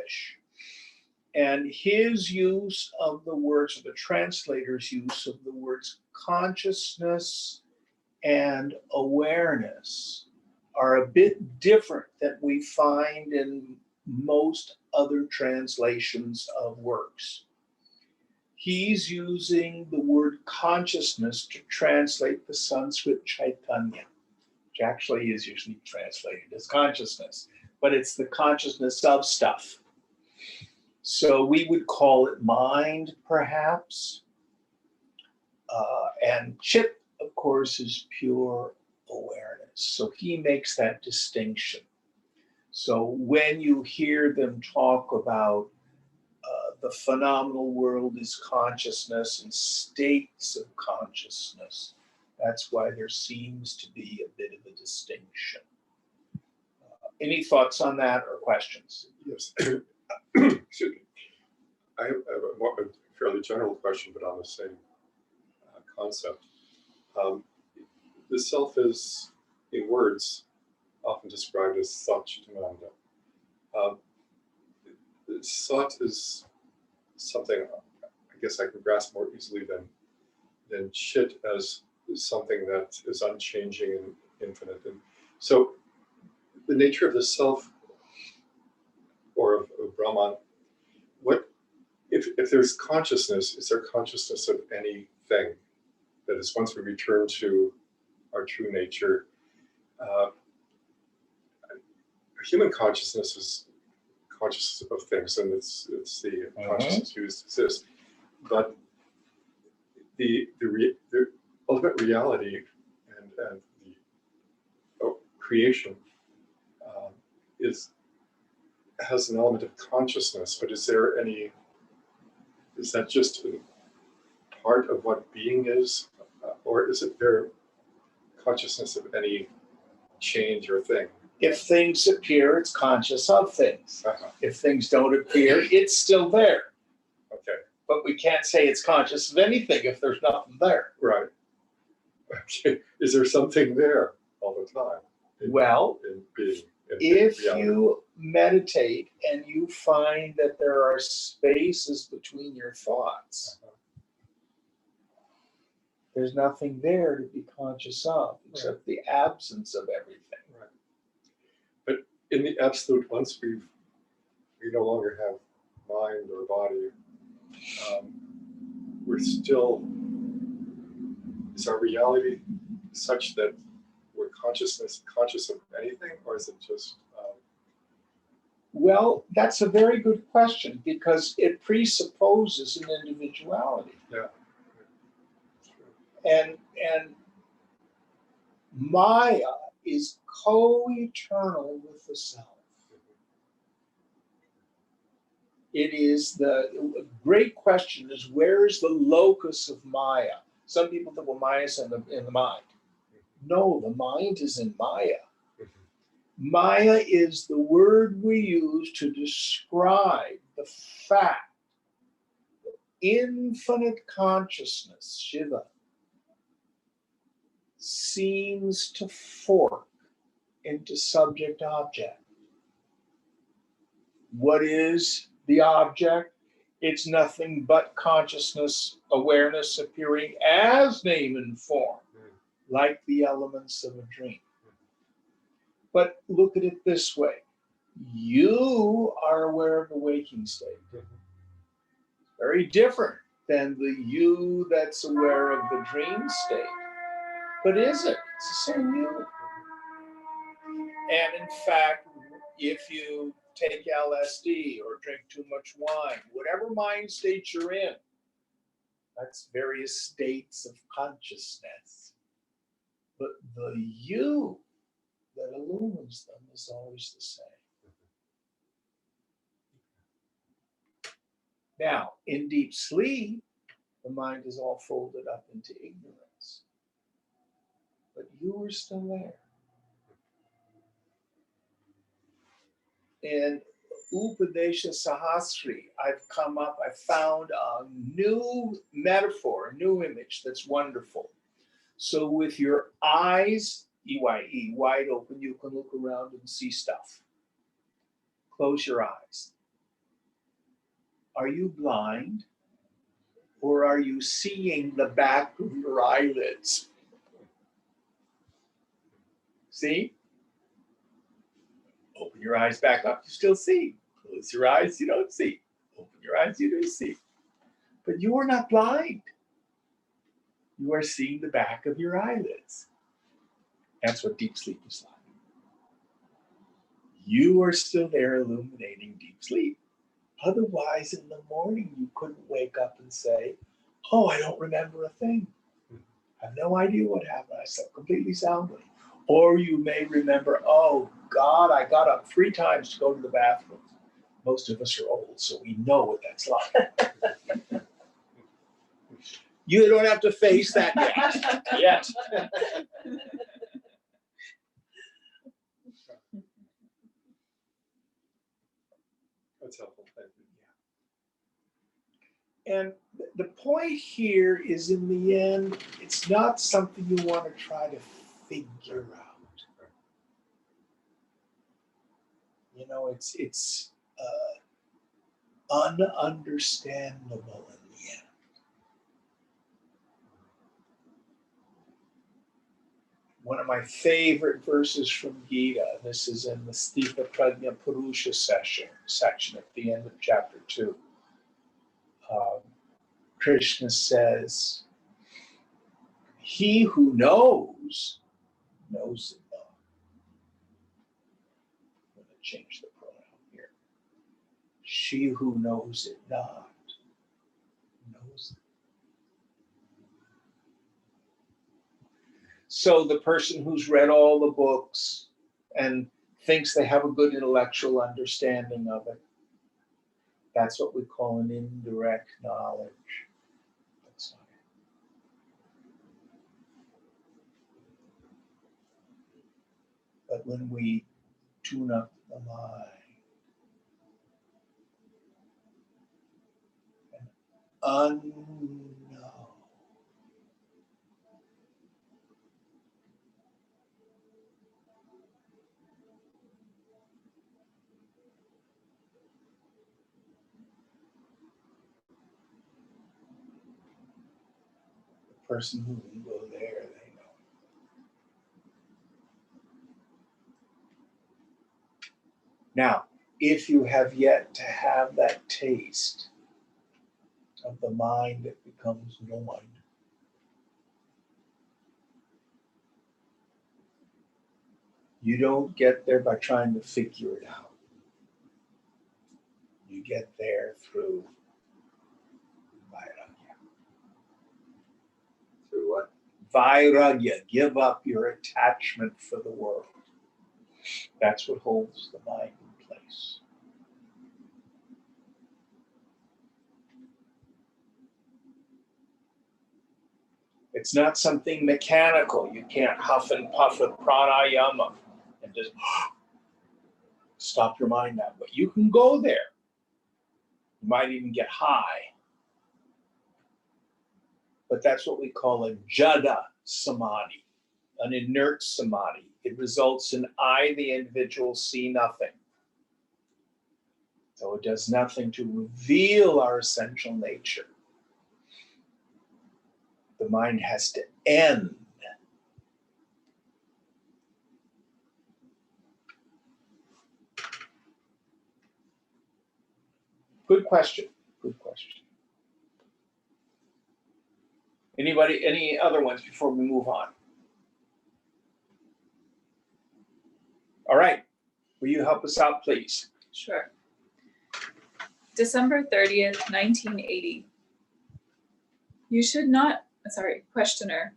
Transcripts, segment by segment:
English. And his use of the words, or the translator's use of the words consciousness and awareness, are a bit different than we find in most other translations of works. He's using the word consciousness to translate the Sanskrit Chaitanya, which actually is usually translated as consciousness, but it's the consciousness of stuff. So we would call it mind, perhaps. And Chit, of course, is pure awareness. So he makes that distinction. So when you hear them talk about the phenomenal world is consciousness and states of consciousness, that's why there seems to be a bit of a distinction. Any thoughts on that or questions? Yes. Excuse me. I have a fairly general question, but on the same concept. The self is, in words, often described as Sat Chitananda. Sat is something I guess I can grasp more easily than Chit as something that is unchanging and infinite. And so the nature of the self or of Brahman, what if there's consciousness, is there consciousness of anything? That is, once we return to our true nature, human consciousness is conscious of things, and it's the consciousness used to exist. But the ultimate reality and the creation has an element of consciousness. But is that just a part of what being is, or is it their consciousness of any change or thing? If things appear, it's conscious of things. If things don't appear, it's still there. Okay. But we can't say it's conscious of anything if there's nothing there. Right. Okay. Is there something there all the time? In being, if you meditate and you find that there are spaces between your thoughts, there's nothing there to be conscious of except the absence of everything. Right. But in the absolute, once we no longer have mind or body, we're still, is our reality such that we're conscious of anything, or is it just? Well, that's a very good question because it presupposes an individuality. Yeah. And Maya is co-eternal with the self. It is the great question is, where is the locus of Maya? Some people think, well, Maya is in the mind. No, the mind is in Maya. Maya is the word we use to describe the fact that infinite consciousness, Shiva, seems to fork into subject-object. What is the object? It's nothing but consciousness, awareness appearing as name and form, like the elements of a dream. But look at it this way. You are aware of the waking state. Very different than the you that's aware of the dream state. But is it? It's the same you. And in fact, if you take LSD or drink too much wine, whatever mind state you're in, that's various states of consciousness. But the you that illumines them is always the same. Now, in deep sleep, the mind is all folded up into ignorance. But you are still there. In Upadesha Sahasri, I found a new metaphor, a new image that's wonderful. So with your eyes, EYE, wide open, you can look around and see stuff. Close your eyes. Are you blind? Or are you seeing the back of your eyelids? See? Open your eyes back up, you still see. Close your eyes, you don't see. Open your eyes, you do see. But you are not blind. You are seeing the back of your eyelids. That's what deep sleep is like. You are still there illuminating deep sleep. Otherwise, in the morning, you couldn't wake up and say, oh, I don't remember a thing. I have no idea what happened. I slept completely soundly. Or you may remember, oh, God, I got up 3 times to go to the bathroom. Most of us are old, so we know what that's like. You don't have to face that yet. That's helpful. Thank you. And the point here is, in the end, it's not something you want to try to figure out. You know, it's ununderstandable in the end. One of my favorite verses from Gita, this is in the Sthipa Prajna Purusha section at the end of chapter 2. Krishna says, he who knows it not. I'm going to change the pronoun here. She who knows it not, knows it. So the person who's read all the books and thinks they have a good intellectual understanding of it, that's what we call an indirect knowledge. That's not it. But when we tune up the mind and unknow, the person who can go there, they know. Now, if you have yet to have that taste of the mind that becomes one, you don't get there by trying to figure it out. You get there through vairagya. Through what? Vairagya, give up your attachment for the world. That's what holds the mind in place. It's not something mechanical. You can't huff and puff with pranayama and just stop your mind that way. You can go there. You might even get high. But that's what we call a jada samadhi, an inert samadhi. It results in I, the individual, see nothing. So it does nothing to reveal our essential nature. The mind has to end. Good question. Good question. Anybody, any other ones before we move on? All right. Will you help us out, please? Sure. December 30th, 1980. Questioner.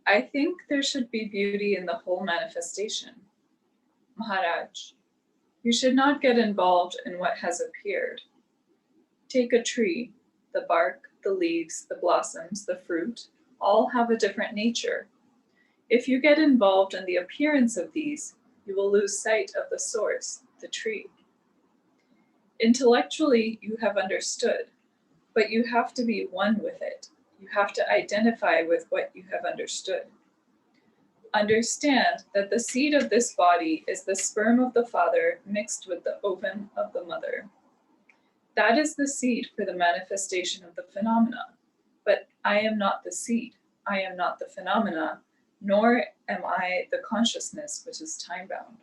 I think there should be beauty in the whole manifestation. Maharaj, you should not get involved in what has appeared. Take a tree, the bark, the leaves, the blossoms, the fruit, all have a different nature. If you get involved in the appearance of these, you will lose sight of the source, the tree. Intellectually, you have understood, but you have to be one with it. You have to identify with what you have understood. Understand that the seed of this body is the sperm of the father mixed with the ovum of the mother. That is the seed for the manifestation of the phenomena. But I am not the seed. I am not the phenomena, nor am I the consciousness which is time-bound.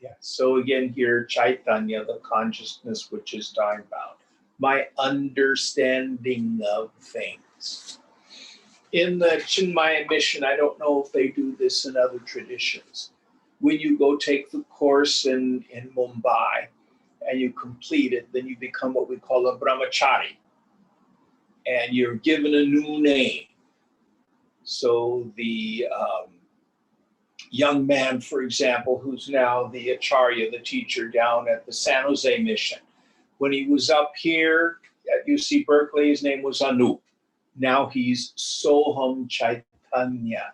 Yeah. So again, here, Chaitanya, the consciousness which is time-bound. My understanding of things. In the Chinmaya mission, I don't know if they do this in other traditions. When you go take the course in Mumbai and you complete it, then you become what we call a brahmachari. And you're given a new name. So the young man, for example, who's now the acharya, the teacher down at the San Jose mission, when he was up here at UC Berkeley, his name was Anup. Now he's Soham Chaitanya.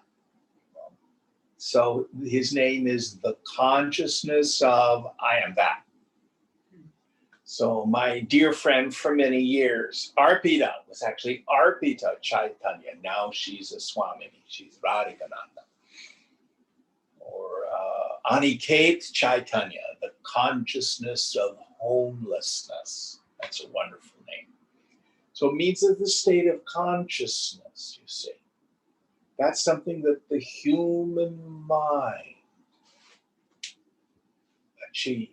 So his name is the consciousness of I am that. So my dear friend for many years, Arpita, was actually Arpita Chaitanya. Now she's a Swamini, she's Radhikananda. Or Aniket Chaitanya, the consciousness of homelessness. That's a wonderful name. So it means that the state of consciousness, you see. That's something that the human mind achieves.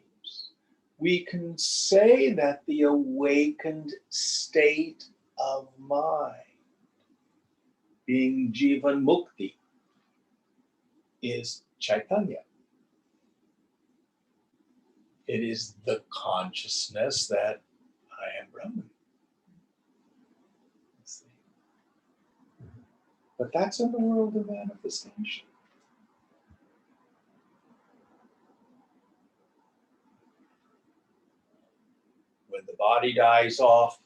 We can say that the awakened state of mind, being Jivan Mukti, is Chaitanya. It is the consciousness that I am Brahman. But that's in the world of manifestation. When the body dies off,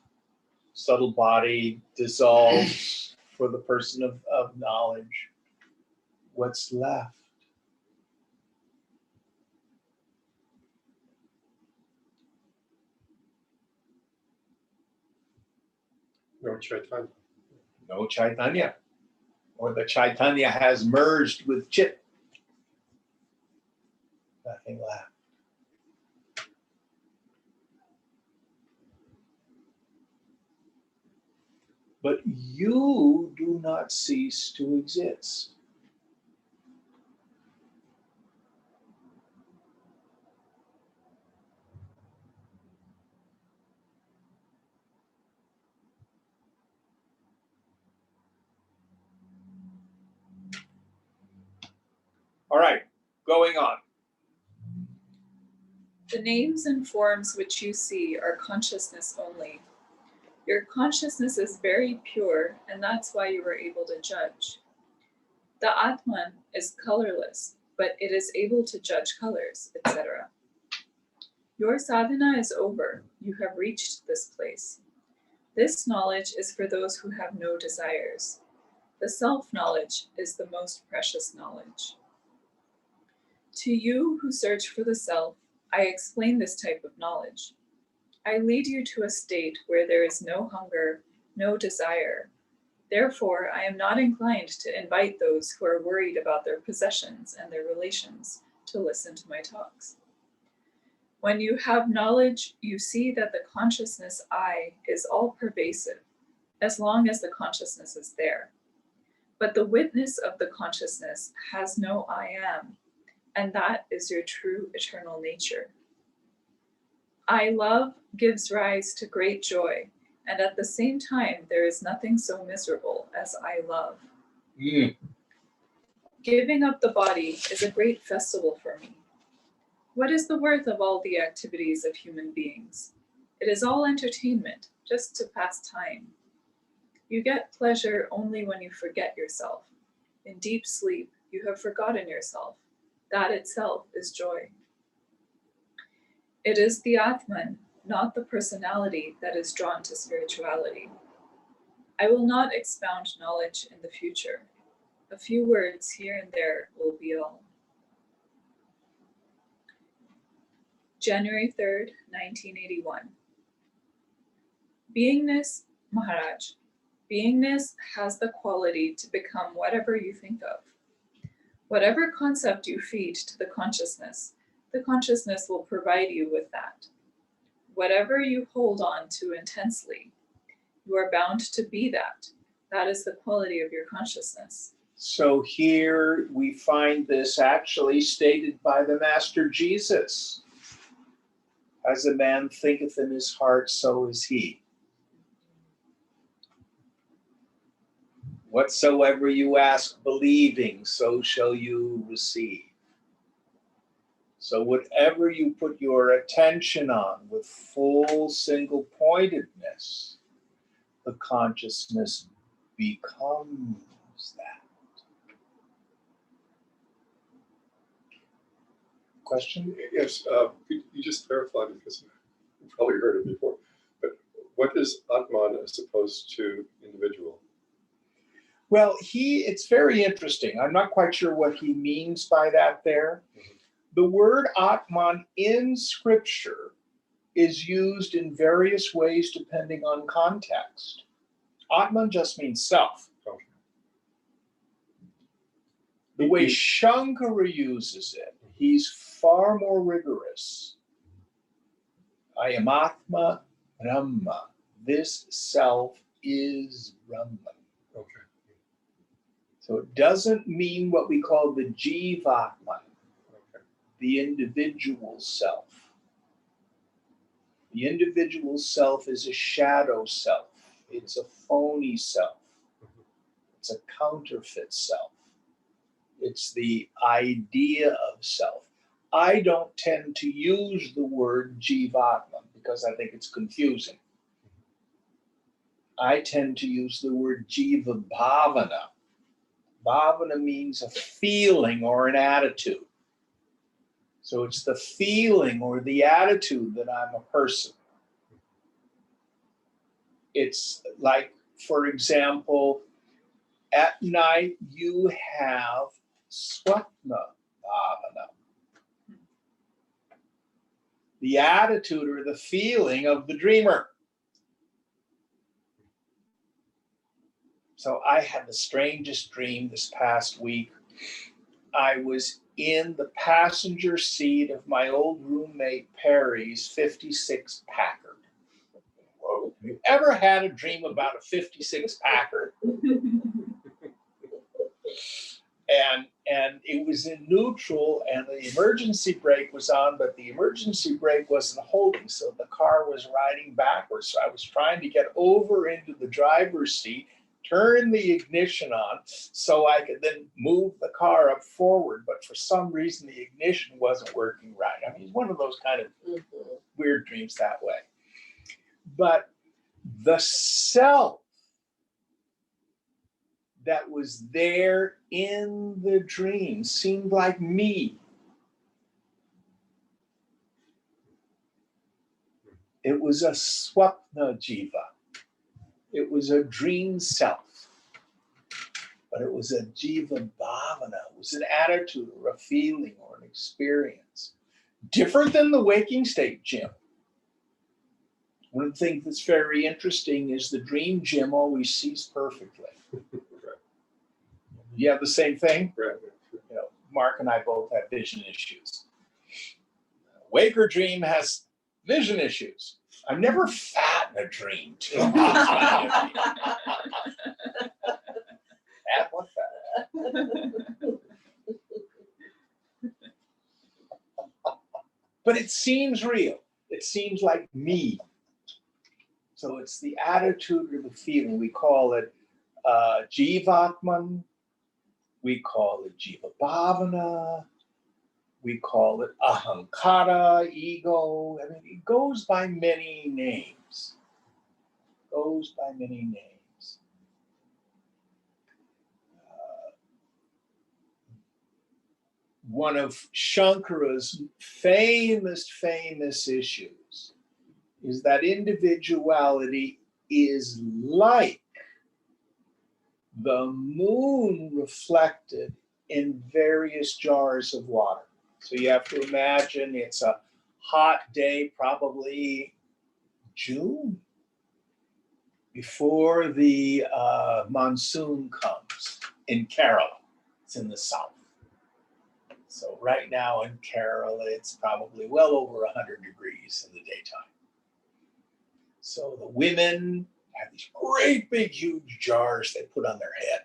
subtle body dissolves for the person of knowledge, what's left? No Chaitanya. No Chaitanya. Or the Chaitanya has merged with Chit. Nothing left. But you do not cease to exist. All right, going on. The names and forms which you see are consciousness only. Your consciousness is very pure, and that's why you were able to judge. The Atman is colorless, but it is able to judge colors, etc. Your sadhana is over. You have reached this place. This knowledge is for those who have no desires. The self-knowledge is the most precious knowledge. To you who search for the self, I explain this type of knowledge. I lead you to a state where there is no hunger, no desire. Therefore, I am not inclined to invite those who are worried about their possessions and their relations to listen to my talks. When you have knowledge, you see that the consciousness I is all pervasive, as long as the consciousness is there. But the witness of the consciousness has no I am, and that is your true eternal nature. I love gives rise to great joy, and at the same time there is nothing so miserable as I love. Giving up the body is a great festival for me. What is the worth of all the activities of human beings? It is all entertainment, just to pass time. You get pleasure only when you forget yourself. In deep sleep, you have forgotten yourself. That itself is joy. It is the Atman, not the personality, that is drawn to spirituality. I will not expound knowledge in the future. A few words here and there will be all. January 3rd, 1981. Beingness, Maharaj. Beingness has the quality to become whatever you think of. Whatever concept you feed to the consciousness will provide you with that. Whatever you hold on to intensely, you are bound to be that. That is the quality of your consciousness. So here we find this actually stated by the Master Jesus. As a man thinketh in his heart, so is he. Whatsoever you ask, believing, so shall you receive. So whatever you put your attention on with full single pointedness, the consciousness becomes that. Question? Yes, you just clarified because you probably heard it before. But what is Atman as opposed to individual? Well, it's very interesting. I'm not quite sure what he means by that there. Mhm. The word Atman in scripture is used in various ways depending on context. Atman just means self. Okay. The way Shankara uses it, he's far more rigorous. I am Atma Brahma. This self is Brahman. Okay. So it doesn't mean what we call the Jivatman, Okay. the individual self. The individual self is a shadow self. It's a phony self. It's a counterfeit self. It's the idea of self. I don't tend to use the word Jivatman because I think it's confusing. I tend to use the word Jiva Bhavana. Bhavana means a feeling or an attitude. So it's the feeling or the attitude that I'm a person. It's like, for example, at night you have Swapna Bhavana. The attitude or the feeling of the dreamer. So I had the strangest dream this past week. I was in the passenger seat of my old roommate Perry's 56 Packard. Whoa. Have you ever had a dream about a 56 Packard? And it was in neutral and the emergency brake was on, but the emergency brake wasn't holding, so the car was riding backwards. So I was trying to get over into the driver's seat, turn the ignition on so I could then move the car up forward, but for some reason the ignition wasn't working right. I mean, it's one of those kind of weird dreams that way. But the self that was there in the dream seemed like me. It was a swapna jiva. It was a dream self. But it was a jiva bhavana. It was an attitude or a feeling or an experience. Different than the waking state, Jim. One of the things that's very interesting is the dream Jim always sees perfectly. You have the same thing? Right. You know, Mark and I both have vision issues. Waker dream has vision issues. I'm never fat in a dream, too. Fat what fat? But it seems real. It seems like me. So it's the attitude or the feeling. We call it Jivatman. We call it Jiva Bhavana. We call it Ahankara, ego. I mean, it goes by many names. Goes by many names. One of Shankara's famous issues is that individuality is like the moon reflected in various jars of water. So you have to imagine it's a hot day, probably June, before the monsoon comes in Kerala. It's in the south. So right now in Kerala, it's probably well over 100 degrees in the daytime. So the women have these great big huge jars they put on their head.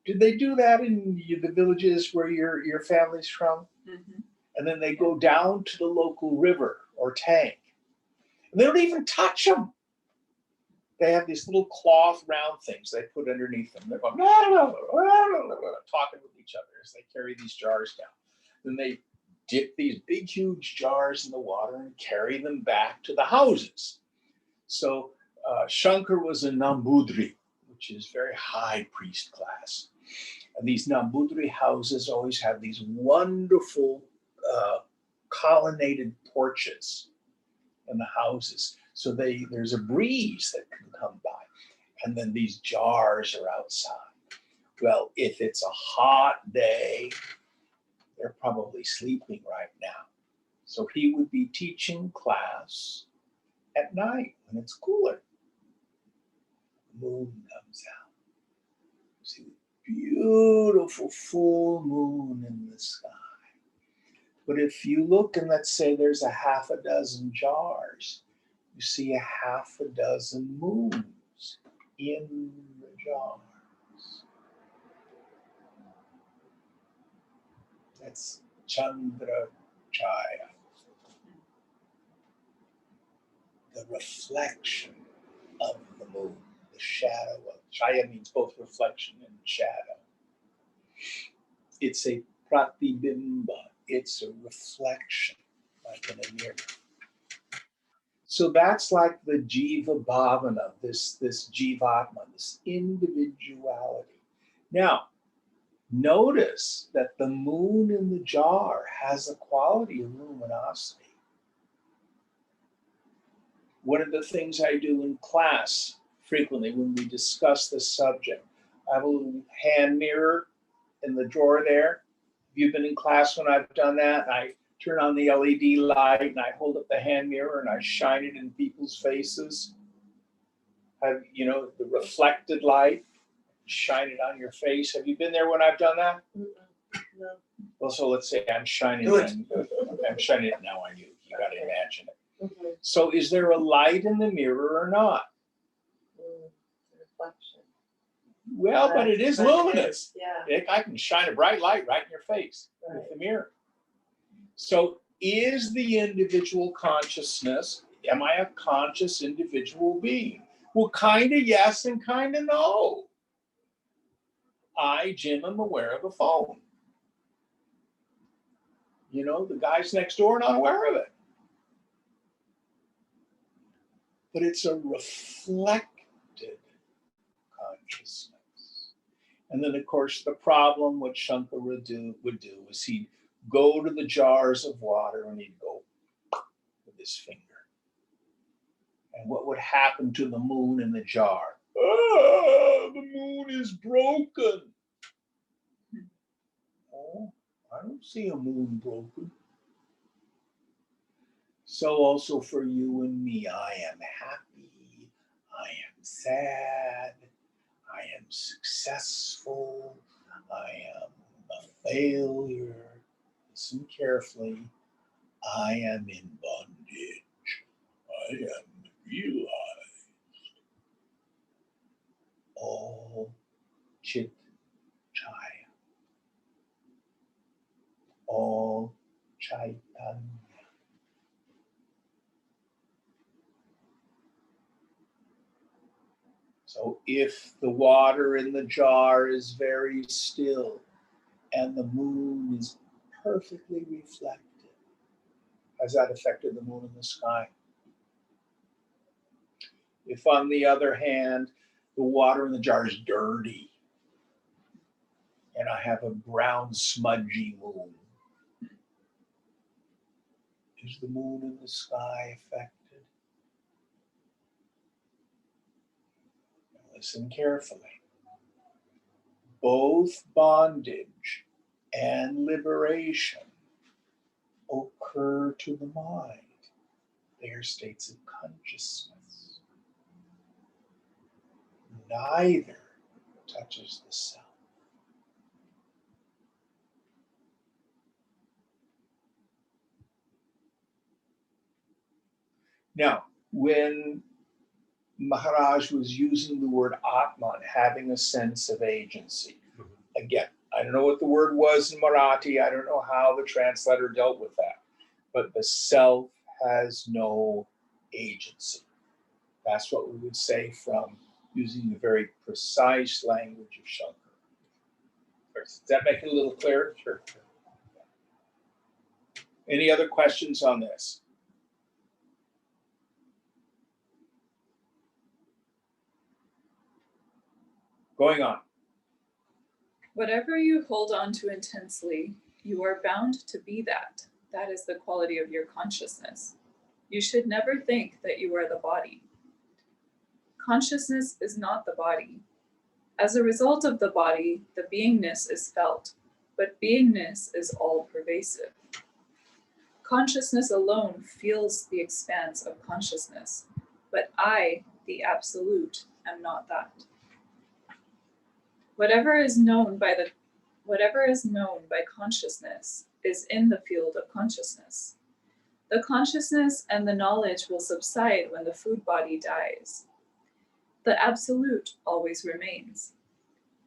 Did they do that in the villages where your family's from? Mhm. And then they go down to the local river or tank. And they don't even touch them. They have these little cloth round things they put underneath them. They're going, talking with each other as they carry these jars down. Then they dip these big, huge jars in the water and carry them back to the houses. So Shankar was a Nambudri, which is very high priest class. And these Nambudri houses always have these wonderful colonnaded porches in the houses. So there's a breeze that can come by. And then these jars are outside. Well, if it's a hot day, they're probably sleeping right now. So he would be teaching class at night when it's cooler. The moon comes out. See the beautiful full moon in the sky. But if you look and let's say there's a half a dozen jars, you see a half a dozen moons in the jars. That's Chandra Chaya, the reflection of the moon, the shadow of Chaya means both reflection and shadow. It's a pratibimba, it's a reflection, like in a mirror. So that's like the jiva bhavana, this jivatma, this individuality. Now, notice that the moon in the jar has a quality of luminosity. One of the things I do in class frequently when we discuss this subject, I have a little hand mirror in the drawer there. You've been in class when I've done that. I turn on the LED light and I hold up the hand mirror and I shine it in people's faces. Have the reflected light, shine it on your face. Have you been there when I've done that? No. Well, so let's say I'm shining Do it. it. I'm shining it now on you. You got to imagine it. Mhm. So is there a light in the mirror or not? Reflection. Well, but it is But luminous. Yeah. I can shine a bright light right in your face with Right. the mirror. So is the individual consciousness, am I a conscious individual being? Well, kind of yes and kind of no. I, Jim, am aware of a phone. The guys next door are not aware of it. But it's a reflected consciousness. And then, of course, the problem what Shankar would do is he'd go to the jars of water and he'd go with his finger. And what would happen to the moon in the jar? The moon is broken. Oh, I don't see a moon broken. So also for you and me, I am happy, I am sad, I am successful, I am a failure. Listen carefully. I am in bondage. I am realized. All Chit Chaya. All Chaitanya. So if the water in the jar is very still and the moon is perfectly reflected, has that affected the moon in the sky? If, on the other hand, the water in the jar is dirty and I have a brown, smudgy moon, is the moon in the sky affected? Listen carefully. Both bondage and liberation occur to the mind. They are states of consciousness. Neither touches the self. Now, when Maharaj was using the word Atman, having a sense of agency, again, I don't know what the word was in Marathi. I don't know how the translator dealt with that. But the self has no agency. That's what we would say from using the very precise language of Shankar. Does that make it a little clearer? Sure. Any other questions on this? Going on. Whatever you hold on to intensely, you are bound to be that. That is the quality of your consciousness. You should never think that you are the body. Consciousness is not the body. As a result of the body, the beingness is felt, but beingness is all pervasive. Consciousness alone feels the expanse of consciousness, but I, the Absolute, am not that. Whatever is known by consciousness is in the field of consciousness. The consciousness and the knowledge will subside when the food body dies. The Absolute always remains.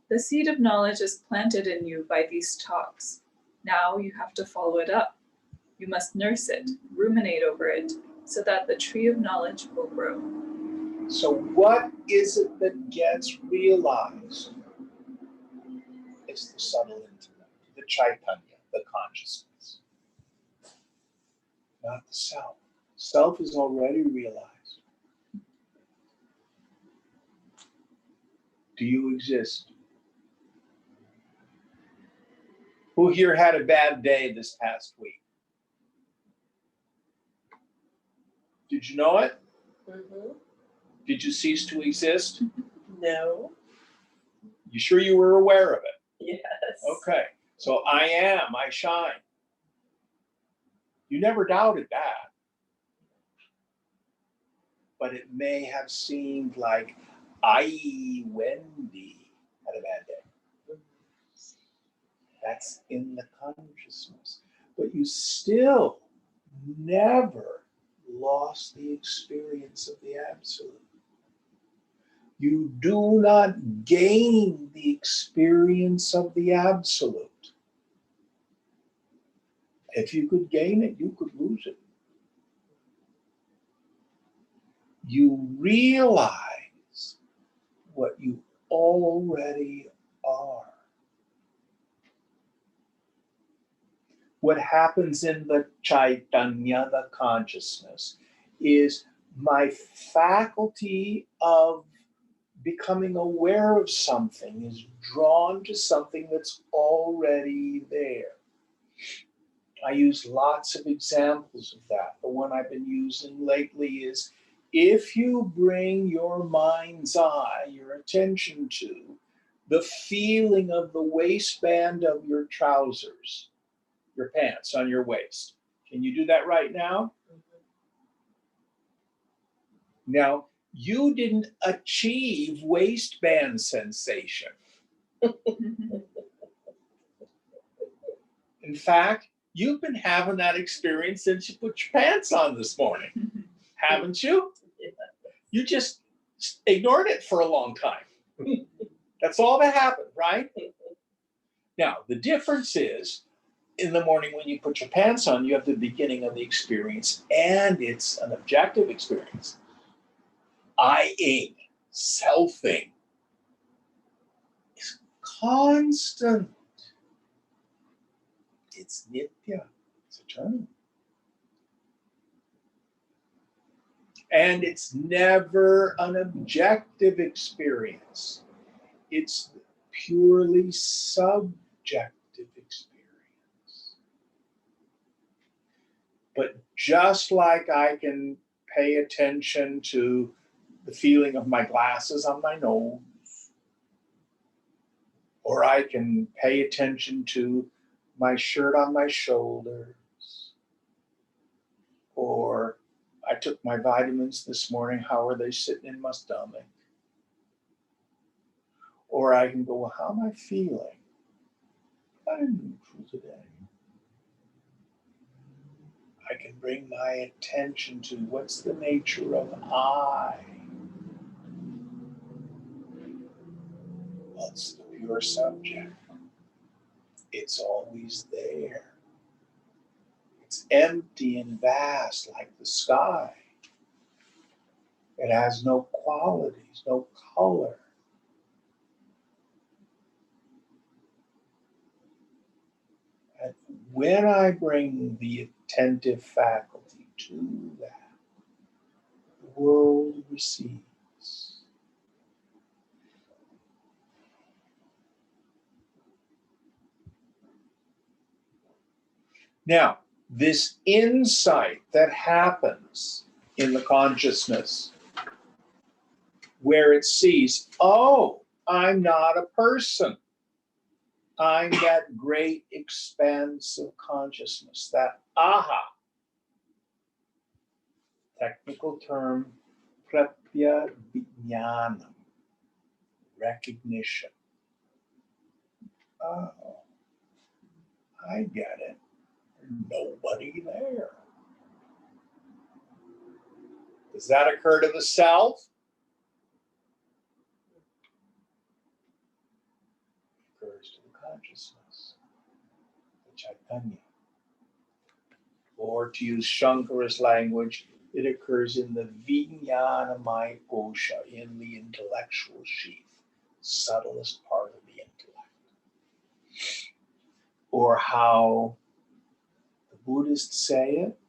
The seed of knowledge is planted in you by these talks. Now you have to follow it up. You must nurse it, ruminate over it, so that the tree of knowledge will grow. So what is it that gets realized? It's the subtle intellect, the Chaitanya, the consciousness, not the self. Self is already realized. Do you exist? Who here had a bad day this past week? Did you know it? Mm-hmm. Did you cease to exist? No. You sure you were aware of it? Yes. Okay. So I am, I shine. You never doubted that. But it may have seemed like Wendy had a bad day. That's in the consciousness. But you still never lost the experience of the Absolute. You do not gain the experience of the Absolute. If you could gain it, you could lose it. You realize what you already are. What happens in the Chaitanya, the consciousness, is my faculty of becoming aware of something is drawn to something that's already there. I use lots of examples of that. The one I've been using lately is if you bring your mind's eye, your attention to the feeling of the waistband of your trousers, your pants on your waist. Can you do that right now? Now, you didn't achieve waistband sensation. In fact, you've been having that experience since you put your pants on this morning, haven't you? Yeah. You just ignored it for a long time. That's all that happened, right? Now, the difference is in the morning when you put your pants on, you have the beginning of the experience, and it's an objective experience. I-ing, selfing, is constant. It's nitya, it's eternal. And it's never an objective experience. It's purely subjective experience. But just like I can pay attention to the feeling of my glasses on my nose, or I can pay attention to my shirt on my shoulders, or I took my vitamins this morning, how are they sitting in my stomach? Or I can go, well, how am I feeling? I'm neutral today. I can bring my attention to what's the nature of I. What's the pure subject? It's always there. It's empty and vast like the sky. It has no qualities, no color. And when I bring the attentive faculty to that, the world recedes. Now, this insight that happens in the consciousness where it sees, oh, I'm not a person. I'm that great expanse of consciousness, that aha. Technical term, pratya vijnanam, recognition. Oh, I get it. There's nobody there. Does that occur to the self? It occurs to the consciousness, the Chaitanya. Or to use Shankara's language, it occurs in the Vijnanamaya kosha, in the intellectual sheath, subtlest part of the intellect. Or how the Buddhists say it,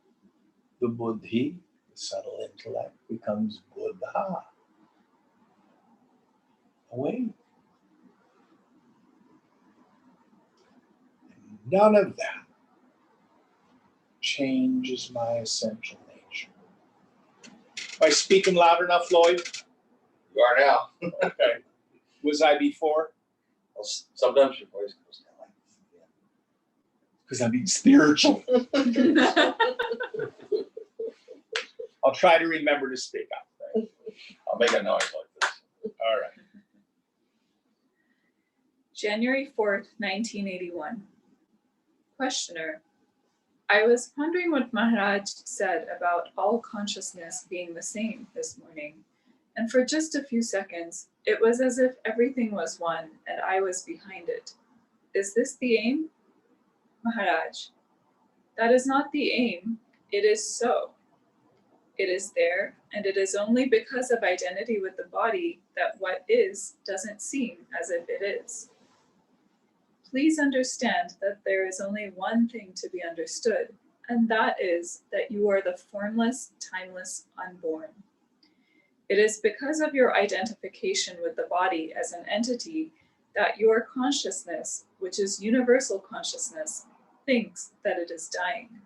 the buddhi, the subtle intellect, becomes buddha. Awake. None of that changes my essential nature. Am I speaking loud enough, Lloyd? You are now. Okay. Was I before? Well, sometimes your voice goes down like this. Because I'm being spiritual. I'll try to remember to speak up. I'll make a noise like this. All right. January 4th, 1981. Questioner. I was pondering what Maharaj said about all consciousness being the same this morning, and for just a few seconds, it was as if everything was one and I was behind it. Is this the aim? Maharaj. That is not the aim, it is so. It is there, and it is only because of identity with the body that what is doesn't seem as if it is. Please understand that there is only one thing to be understood, and that is that you are the formless, timeless, unborn. It is because of your identification with the body as an entity that your consciousness, which is universal consciousness, thinks that it is dying.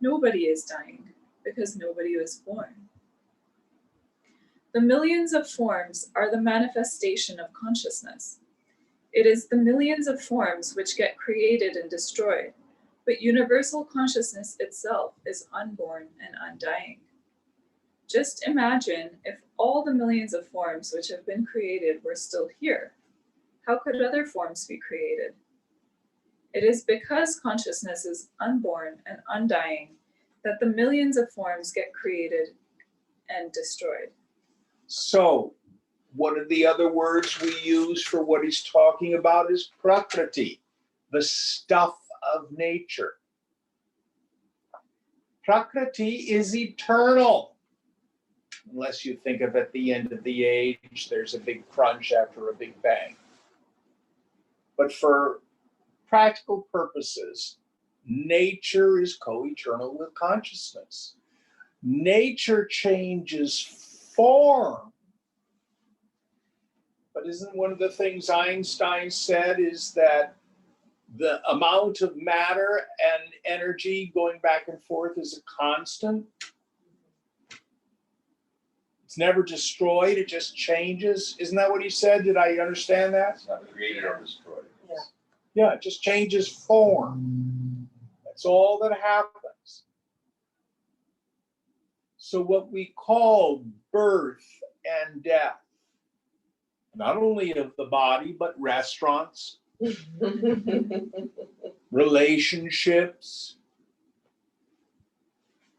Nobody is dying, because nobody was born. The millions of forms are the manifestation of consciousness. It is the millions of forms which get created and destroyed, but universal consciousness itself is unborn and undying. Just imagine if all the millions of forms which have been created were still here. How could other forms be created? It is because consciousness is unborn and undying that the millions of forms get created and destroyed. So, one of the other words we use for what he's talking about is prakriti, the stuff of nature. Prakriti is eternal. Unless you think of at the end of the age, there's a big crunch after a big bang. But for practical purposes, nature is co-eternal with consciousness. Nature changes form. But isn't one of the things Einstein said is that the amount of matter and energy going back and forth is a constant? It's never destroyed, it just changes. Isn't that what he said? Did I understand that? It's not created or destroyed. Yeah. Yeah, it just changes form. That's all that happens. So what we call birth and death, not only of the body, but restaurants, relationships,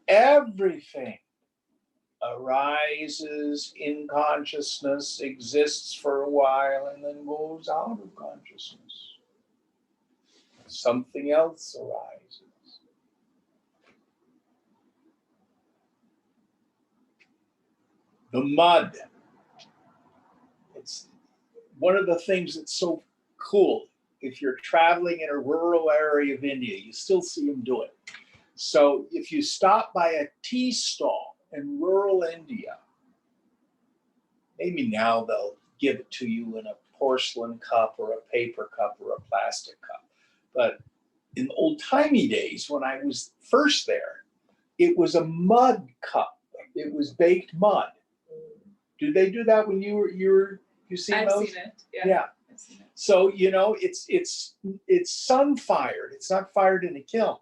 everything arises in consciousness, exists for a while, and then goes out of consciousness. Something else arises. The mud. It's one of the things that's so cool. If you're traveling in a rural area of India, you still see them do it. So if you stop by a tea stall in rural India, maybe now they'll give it to you in a porcelain cup or a paper cup or a plastic cup. But in old-timey days, when I was first there, it was a mud cup. It was baked mud. Do they do that when you seen I've those? seen it. Yeah. Yeah. I've seen it. So it's sun fired. It's not fired in a kiln.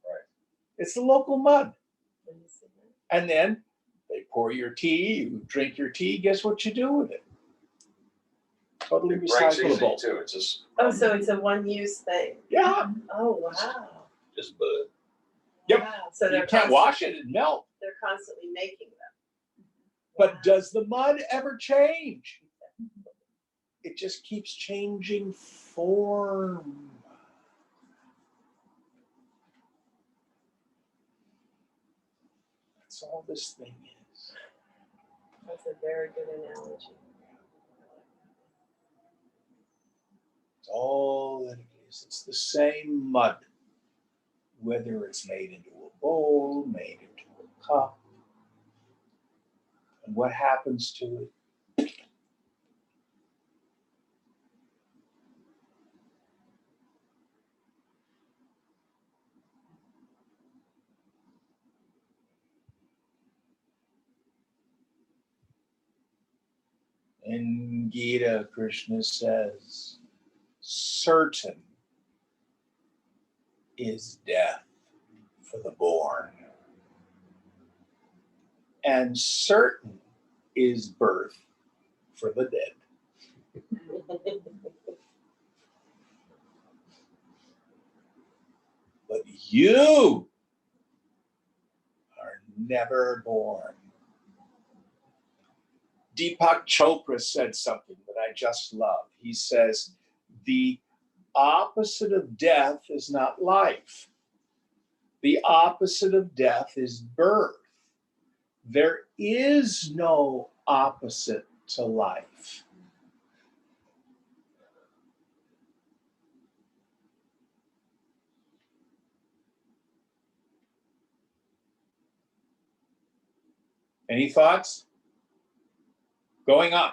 Right. It's the local mud. Let me see that. And then they pour your tea, you drink your tea, guess what you do with it? Totally It breaks easy recyclable. too. It's just, Oh, so it's a one-use thing. Yeah, Oh, wow. just bud. Yep. Wow. So you they're can't wash it and melt. They're constantly making them. But Wow. does the mud ever change? It just keeps changing form. That's all this thing is. That's a very good analogy. It's all that it is. It's the same mud, whether it's made into a bowl, made into a cup. And what happens to it? In Gita, Krishna says, certain is death for the born, and certain is birth for the dead. But you are never born. Deepak Chopra said something that I just love. He says, the opposite of death is not life. The opposite of death is birth. There is no opposite to life. Any thoughts? Going on.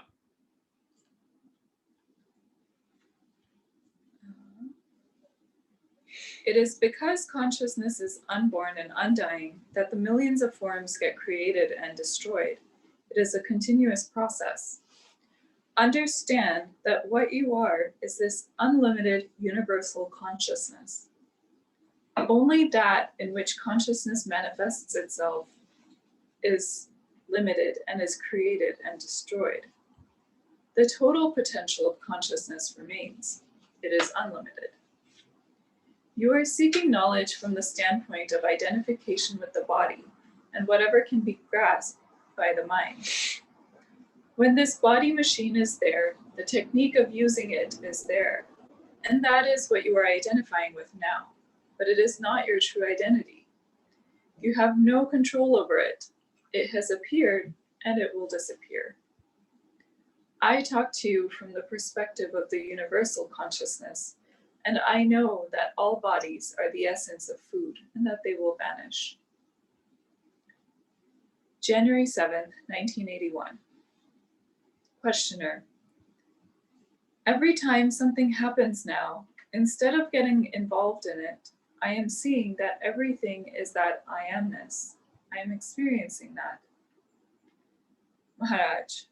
It is because consciousness is unborn and undying that the millions of forms get created and destroyed. It is a continuous process. Understand that what you are is this unlimited universal consciousness. Only that in which consciousness manifests itself is limited and is created and destroyed. The total potential of consciousness remains. It is unlimited. You are seeking knowledge from the standpoint of identification with the body and whatever can be grasped by the mind. When this body machine is there, the technique of using it is there, and that is what you are identifying with now, but it is not your true identity. You have no control over it. It has appeared and it will disappear. I talk to you from the perspective of the universal consciousness, and I know that all bodies are the essence of food and that they will vanish. January 7th, 1981. Questioner. Every time something happens now, instead of getting involved in it, I am seeing that everything is that I amness. I am experiencing that. Maharaj.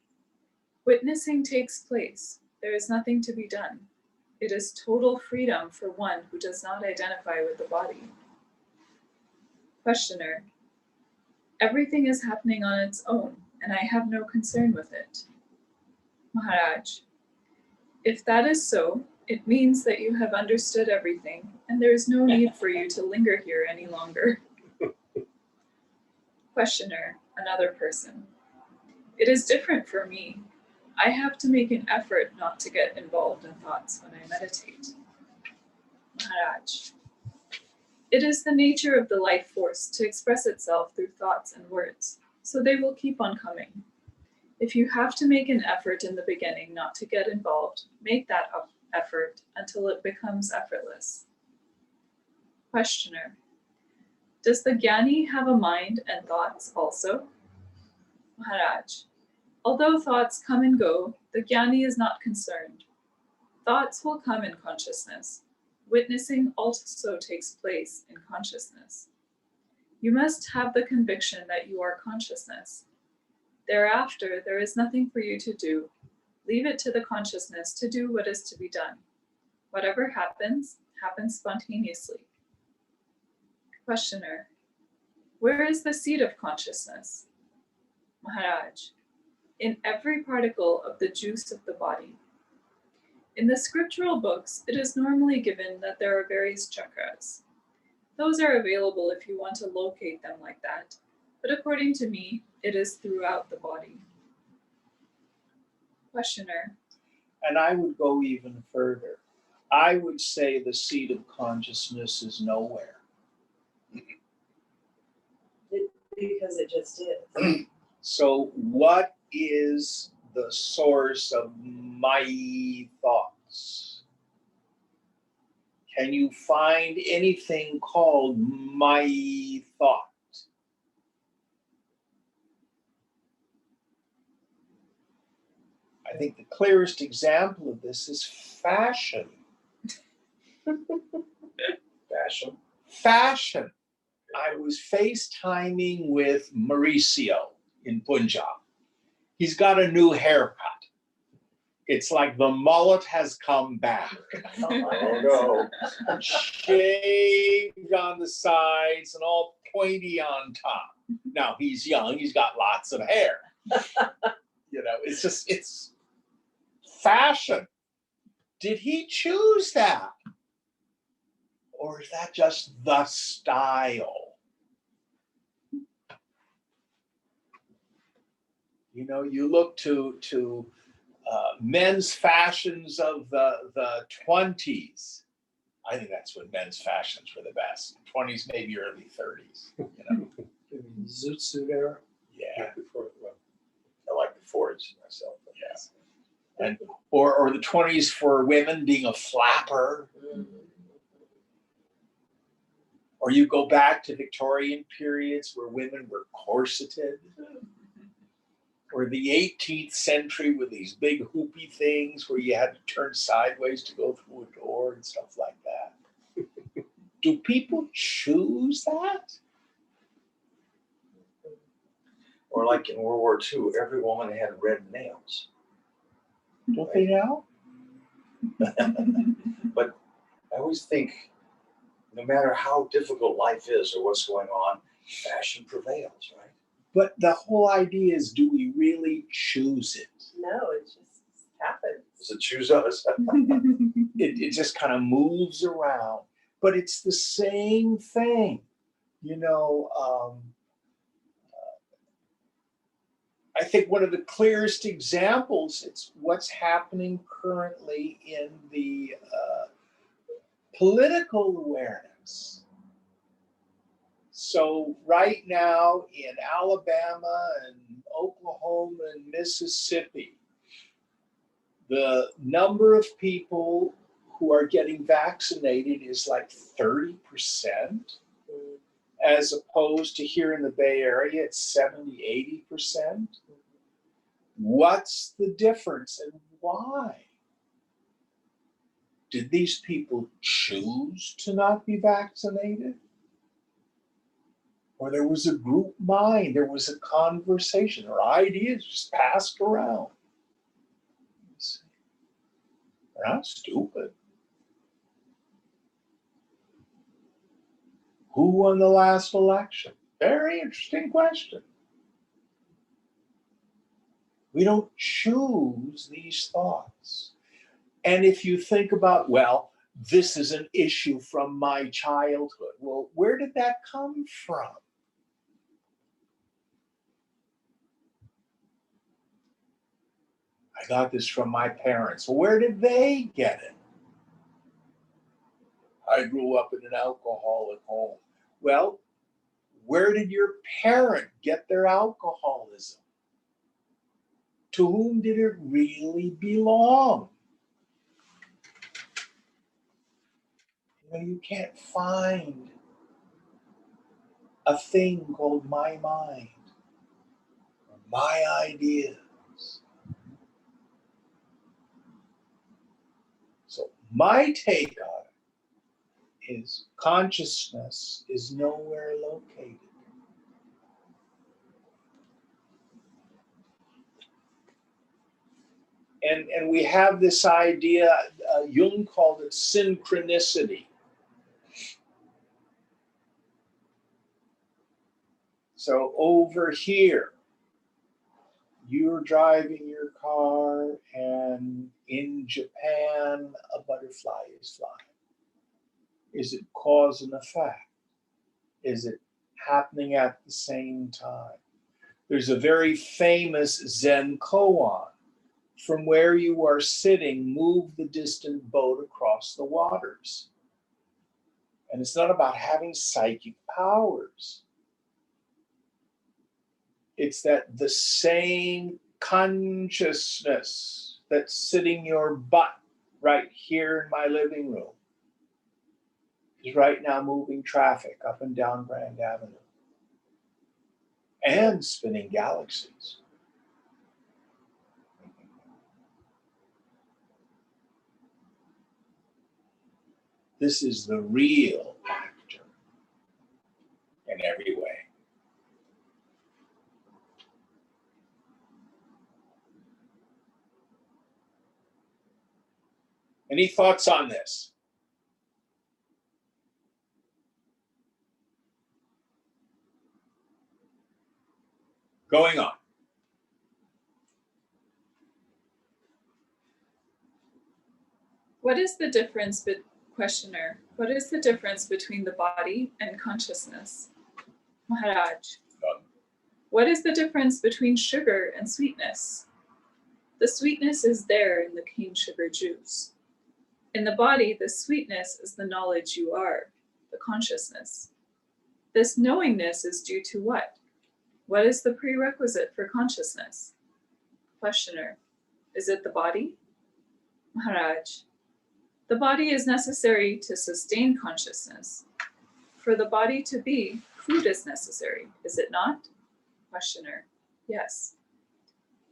Witnessing takes place. There is nothing to be done. It is total freedom for one who does not identify with the body. Questioner. Everything is happening on its own, and I have no concern with it. Maharaj. If that is so, it means that you have understood everything, and there is no need for you to linger here any longer. Questioner, another person. It is different for me. I have to make an effort not to get involved in thoughts when I meditate. Maharaj. It is the nature of the life force to express itself through thoughts and words, so they will keep on coming. If you have to make an effort in the beginning not to get involved, make that effort until it becomes effortless. Questioner. Does the Jnani have a mind and thoughts also? Maharaj. Although thoughts come and go, the Jnani is not concerned. Thoughts will come in consciousness. Witnessing also takes place in consciousness. You must have the conviction that you are consciousness. Thereafter, there is nothing for you to do. Leave it to the consciousness to do what is to be done. Whatever happens, happens spontaneously. Questioner. Where is the seat of consciousness? Maharaj. In every particle of the juice of the body. In the scriptural books, it is normally given that there are various chakras. Those are available if you want to locate them like that, but according to me, it is throughout the body. Questioner. And I would go even further. I would say the seat of consciousness is nowhere. Because it just is. So what is the source of my thoughts? Can you find anything called my thought? I think the clearest example of this is fashion. Fashion. Fashion. I was FaceTiming with Mauricio in Punjab. He's got a new haircut. It's like the mullet has come back. Oh no. Shaved on the sides and all pointy on top. Now he's young, he's got lots of hair. You know, it's fashion. Did he choose that? Or is that just the style? You know, you look to men's fashions of the 20s. I think that's when men's fashions were the best. 20s, maybe early 30s. You know? Zoot suit era. Yeah. Before, well, I like the Fords myself. Yes. And or the 20s for women being a flapper. Or you go back to Victorian periods where women were corseted. Or the 18th century with these big hoopy things where you had to turn sideways to go through a door and stuff like that. Do people choose that? Or like in World War II, every woman had red nails. Don't they now? But I always think, no matter how difficult life is or what's going on, fashion prevails, right? But the whole idea is, do we really choose it? No, it just happens. Does it choose us? It just kind of moves around. But it's the same thing. You know, I think one of the clearest examples, it's what's happening currently in the political awareness. So right now in Alabama and Oklahoma and Mississippi, the number of people who are getting vaccinated is like 30%, as opposed to here in the Bay Area, it's 70, 80%. What's the difference and why? Did these people choose to not be vaccinated? Or there was a group mind, there was a conversation, or ideas just passed around. They're not stupid. Who won the last election? Very interesting question. We don't choose these thoughts. And if you think about, well, this is an issue from my childhood. Well, where did that come from? I got this from my parents. Well, where did they get it? I grew up in an alcoholic home. Well, where did your parent get their alcoholism? To whom did it really belong? You know, you can't find a thing called my mind or my ideas. So my take on it is consciousness is nowhere located. And we have this idea, Jung called it synchronicity. So over here, you're driving your car, and in Japan, a butterfly is flying. Is it cause and effect? Is it happening at the same time? There's a very famous Zen koan. From where you are sitting, move the distant boat across the waters. And it's not about having psychic powers. It's that the same consciousness that's sitting your butt right here in my living room is right now moving traffic up and down Grand Avenue and spinning galaxies. This is the real actor in every way. Any thoughts on this? Going on. What is the difference, questioner? What is the difference between the body and consciousness? Maharaj. What is the difference between sugar and sweetness? The sweetness is there in the cane sugar juice. In the body, the sweetness is the knowledge you are, the consciousness. This knowingness is due to what? What is the prerequisite for consciousness? Questioner. Is it the body? Maharaj. The body is necessary to sustain consciousness. For the body to be, food is necessary, is it not? Questioner. Yes.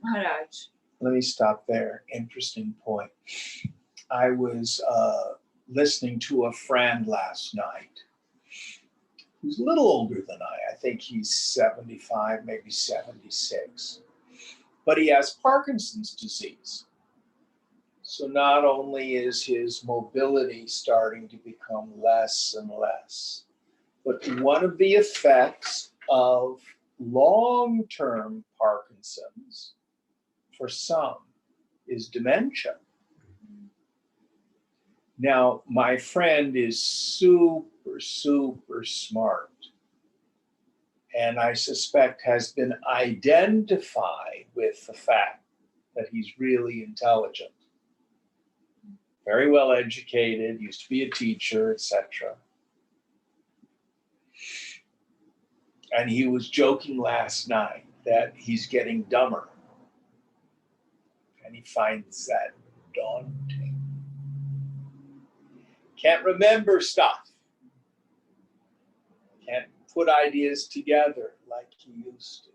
Maharaj. Let me stop there. Interesting point. I was listening to a friend last night who's a little older than I. I think he's 75, maybe 76. But he has Parkinson's disease. So not only is his mobility starting to become less and less, but one of the effects of long-term Parkinson's for some is dementia. Now, my friend is super, super smart, and I suspect has been identified with the fact that he's really intelligent. Very well educated, used to be a teacher, etc. And he was joking last night that he's getting dumber. And he finds that daunting. Can't remember stuff. Can't put ideas together like he used to.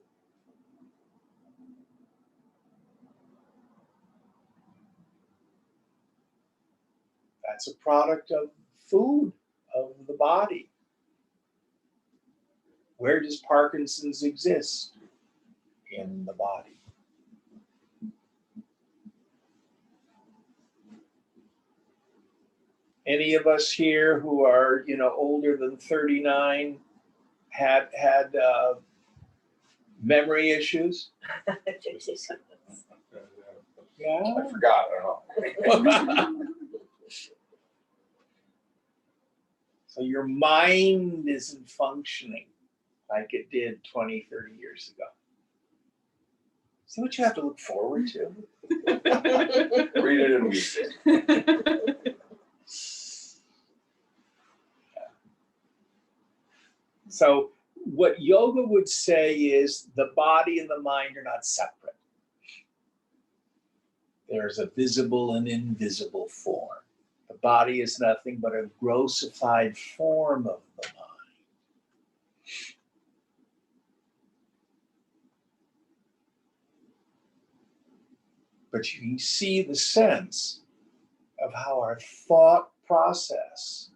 That's a product of food, of the body. Where does Parkinson's exist? In the body. Any of us here who are, older than 39 had memory issues? Yeah. I forgot, I don't know. So your mind isn't functioning like it did 20, 30 years ago. See what you have to look forward to? Read it and weep it. So what yoga would say is the body and the mind are not separate. There's a visible and invisible form. The body is nothing but a grossified form of the mind. But you can see the sense of how our thought process,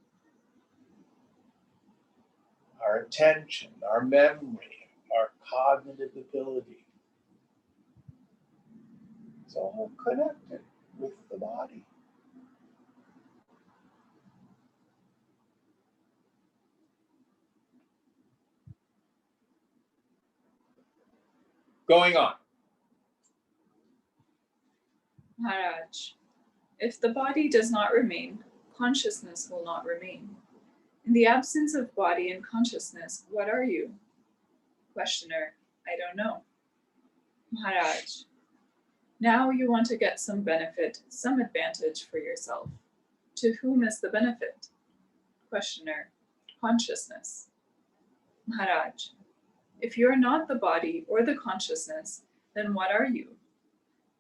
our attention, our memory, our cognitive ability is all connected with the body. Going on. Maharaj, if the body does not remain, consciousness will not remain. In the absence of body and consciousness, what are you? Questioner, I don't know. Maharaj, now you want to get some benefit, some advantage for yourself. To whom is the benefit? Questioner, consciousness. Maharaj, if you are not the body or the consciousness, then what are you?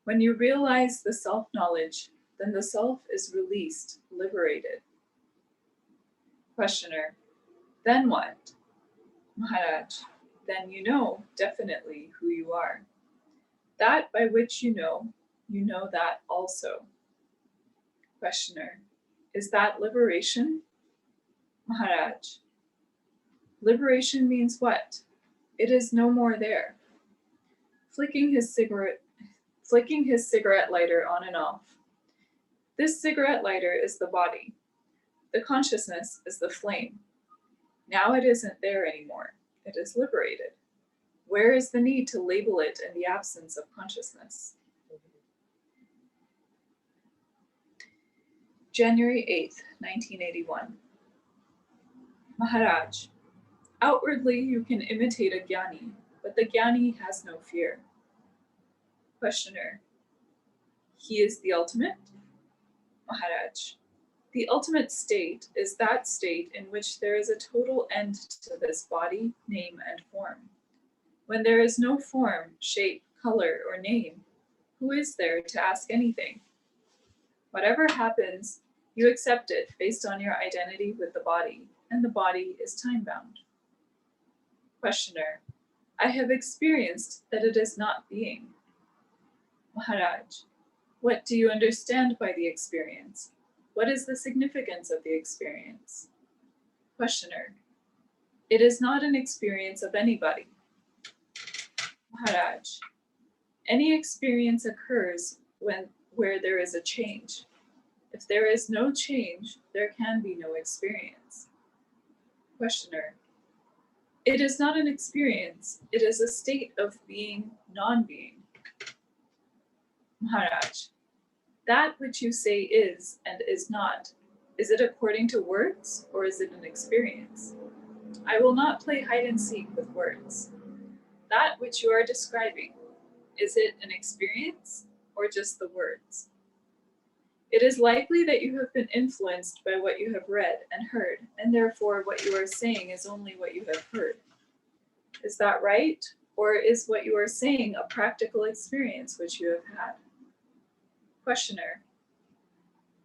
When you realize the self-knowledge, then the self is released, liberated. Questioner, then what? Maharaj, then you know definitely who you are. That by which you know that also. Questioner, is that liberation? Maharaj, liberation means what? It is no more there. Flicking his cigarette lighter on and off. This cigarette lighter is the body. The consciousness is the flame. Now it isn't there anymore. It is liberated. Where is the need to label it in the absence of consciousness? January 8th, 1981. Maharaj, outwardly you can imitate a jnani, but the jnani has no fear. Questioner, he is the ultimate? Maharaj, the ultimate state is that state in which there is a total end to this body, name, and form. When there is no form, shape, color, or name, who is there to ask anything? Whatever happens, you accept it based on your identity with the body, and the body is time-bound. Questioner, I have experienced that it is not being. Maharaj, what do you understand by the experience? What is the significance of the experience? Questioner, it is not an experience of anybody. Maharaj, any experience occurs where there is a change. If there is no change, there can be no experience. Questioner, it is not an experience, it is a state of being, non-being. Maharaj, that which you say is and is not, is it according to words or is it an experience? I will not play hide and seek with words. That which you are describing, is it an experience or just the words? It is likely that you have been influenced by what you have read and heard, and therefore what you are saying is only what you have heard. Is that right? Or is what you are saying a practical experience which you have had? Questioner,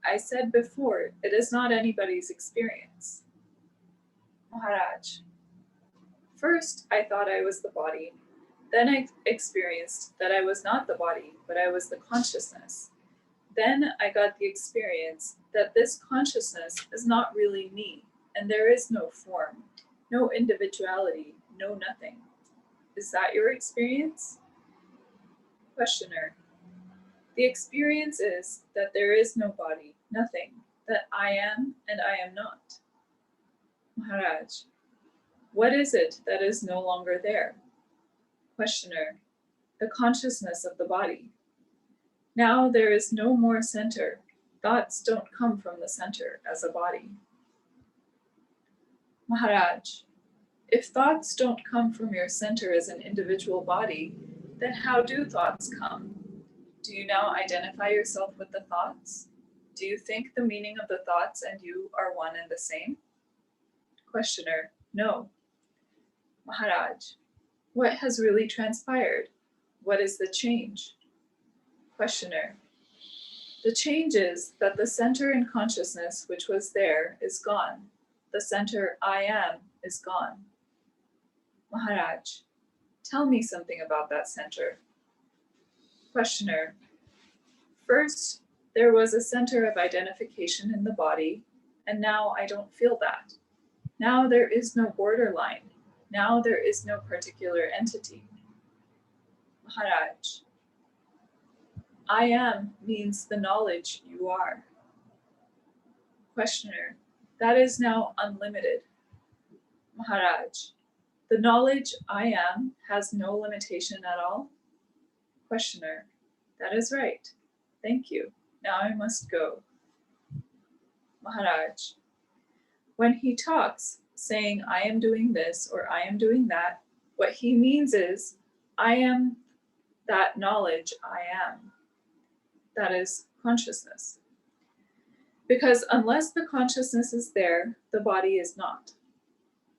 I said before, it is not anybody's experience. Maharaj, first I thought I was the body, then I experienced that I was not the body, but I was the consciousness. Then I got the experience that this consciousness is not really me, and there is no form, no individuality, no nothing. Is that your experience? Questioner, the experience is that there is no body, nothing, that I am and I am not. Maharaj, what is it that is no longer there? Questioner, the consciousness of the body. Now there is no more center. Thoughts don't come from the center as a body. Maharaj, if thoughts don't come from your center as an individual body, Then how do thoughts come? Do you now identify yourself with the thoughts? Do you think the meaning of the thoughts and you are one and the same? Questioner, no. Maharaj, what has really transpired? What is the change? Questioner, the change is that the center in consciousness which was there is gone. The center I am is gone. Maharaj, tell me something about that center. Questioner, first, there was a center of identification in the body, and now I don't feel that. Now there is no borderline. Now there is no particular entity. Maharaj, I am means the knowledge you are. Questioner, that is now unlimited. Maharaj, the knowledge I am has no limitation at all? Questioner, that is right. Thank you. Now I must go. Maharaj, when he talks, saying I am doing this or I am doing that, what he means is I am that knowledge I am. That is consciousness. Because unless the consciousness is there, the body is not.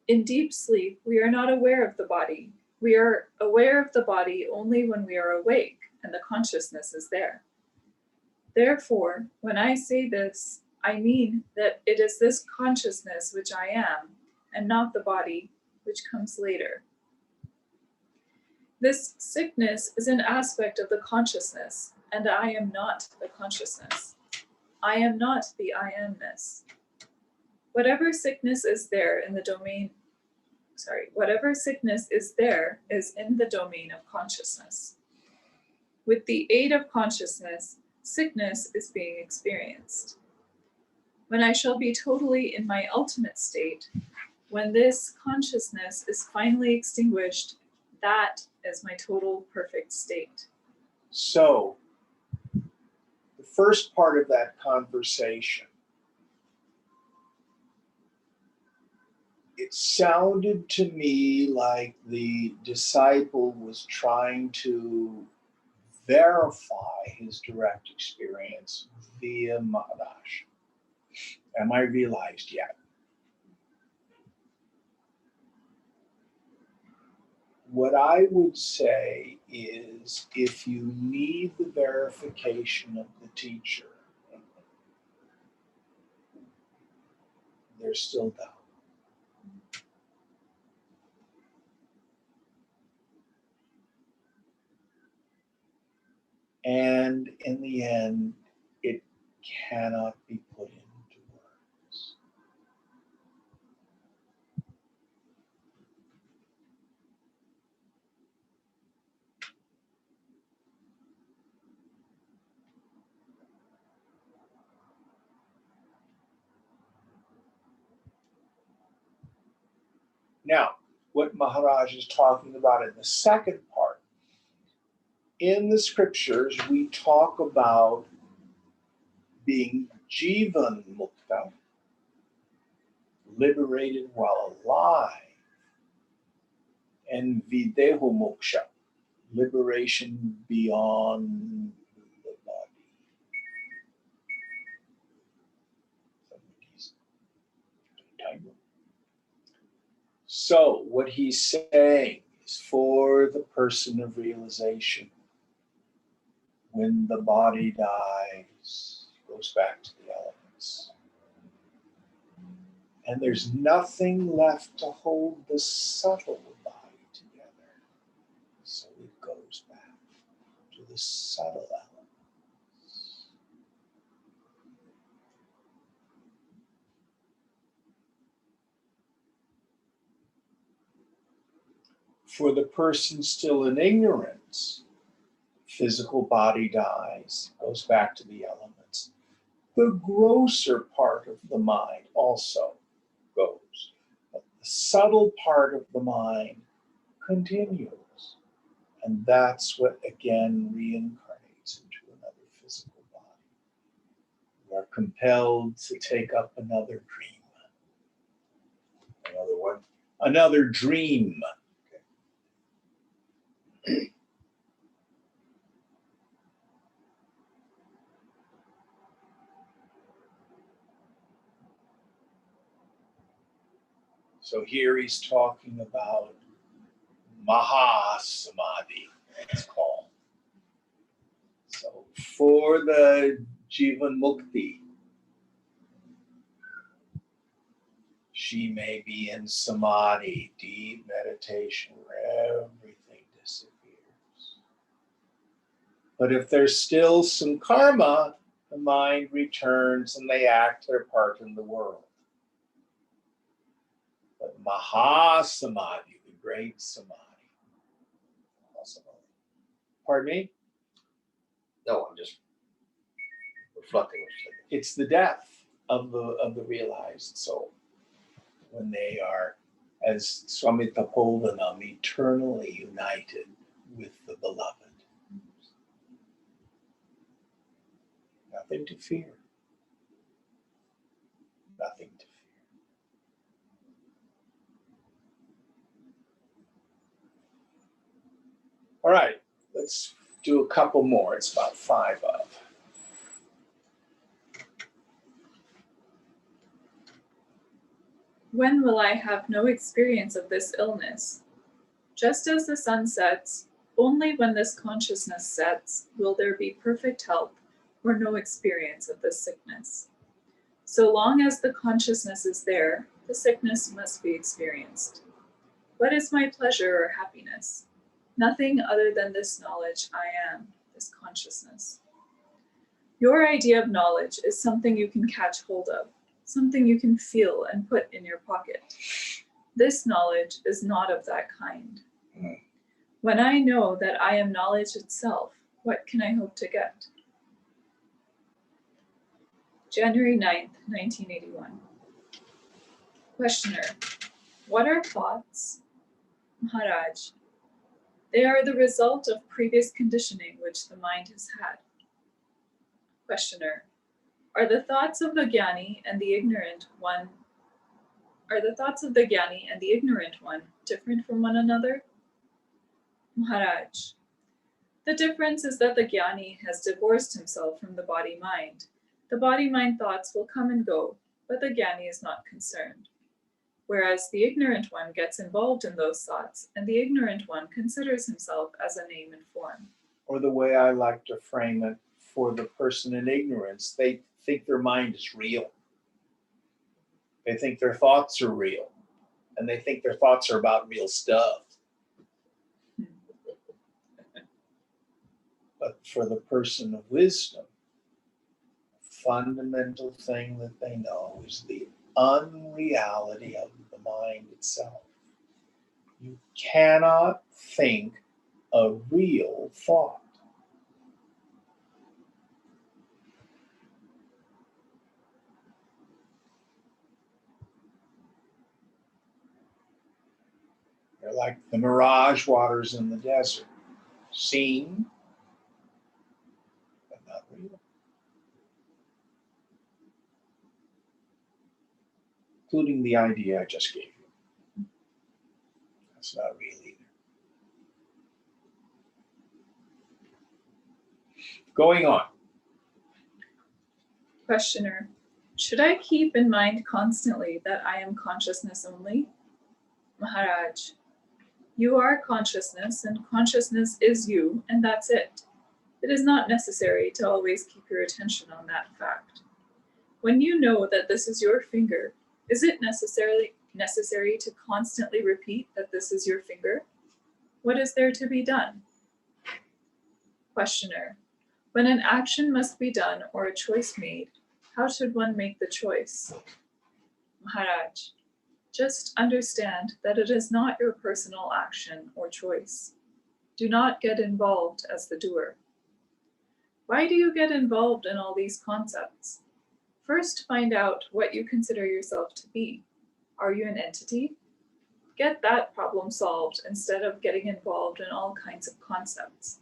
In deep sleep, we are not aware of the body. We are aware of the body only when we are awake and the consciousness is there. Therefore, when I say this, I mean that it is this consciousness which I am, and not the body, which comes later. This sickness is an aspect of the consciousness, and I am not the consciousness. I am not the I amness. Whatever sickness is there in the domain, whatever sickness is there is in the domain of consciousness. With the aid of consciousness, sickness is being experienced. When I shall be totally in my ultimate state, when this consciousness is finally extinguished, that is my total perfect state. So, the first part of that conversation, it sounded to me like the disciple was trying to verify his direct experience via Maharaj. Am I realized yet? What I would say is if you need the verification of the teacher, there's still doubt. And in the end, it cannot be put into words. Now, what Maharaj is talking about in the second part, in the scriptures, we talk about being Jivan Mukta, liberated while alive, and Videho Moksha, liberation beyond the body. So, what he's saying is for the person of realization, when the body dies, it goes back to the elements. And there's nothing left to hold the subtle body together. So it goes back to the subtle elements. For the person still in ignorance, physical body dies, goes back to the elements. The grosser part of the mind also goes, but the subtle part of the mind continues. And that's what again reincarnates into another physical body. We are compelled to take up another dream. Another one. Another dream. So here he's talking about Mahasamadhi, it's called. So for the Jivan Mukti, she may be in samadhi, deep meditation, where everything disappears. But if there's still some karma, the mind returns and they act their part in the world. But Mahasamadhi, the great samadhi. Pardon me? No, I'm just reflecting what you're saying. It's the death of the realized soul. When they are, as Swami Tapovanam, eternally united with the beloved. Nothing to fear. Nothing to fear. All right, let's do a couple more. It's about 5 of. When will I have no experience of this illness? Just as the sun sets, only when this consciousness sets will there be perfect health or no experience of this sickness. So long as the consciousness is there, the sickness must be experienced. What is my pleasure or happiness? Nothing other than this knowledge I am, this consciousness. Your idea of knowledge is something you can catch hold of, something you can feel and put in your pocket. This knowledge is not of that kind. When I know that I am knowledge itself, what can I hope to get? January 9th, 1981. Questioner, what are thoughts? Maharaj, they are the result of previous conditioning which the mind has had. Questioner, are the thoughts of the Jnani and the ignorant one different from one another? Maharaj, the difference is that the Jnani has divorced himself from the body-mind. The body-mind thoughts will come and go, but the Jnani is not concerned. Whereas the ignorant one gets involved in those thoughts, and the ignorant one considers himself as a name and form. Or the way I like to frame it, for the person in ignorance, they think their mind is real. They think their thoughts are real. And they think their thoughts are about real stuff. But for the person of wisdom, the fundamental thing that they know is the unreality of the mind itself. You cannot think a real thought. They're like the mirage waters in the desert. Seen, but not real. Including the idea I just gave you. That's not real either. Going on. Questioner, should I keep in mind constantly that I am consciousness only? Maharaj, you are consciousness and consciousness is you, and that's it. It is not necessary to always keep your attention on that fact. When you know that this is your finger, is it necessary to constantly repeat that this is your finger? What is there to be done? Questioner, when an action must be done or a choice made, how should one make the choice? Maharaj, just understand that it is not your personal action or choice. Do not get involved as the doer. Why do you get involved in all these concepts? First, find out what you consider yourself to be. Are you an entity? Get that problem solved instead of getting involved in all kinds of concepts.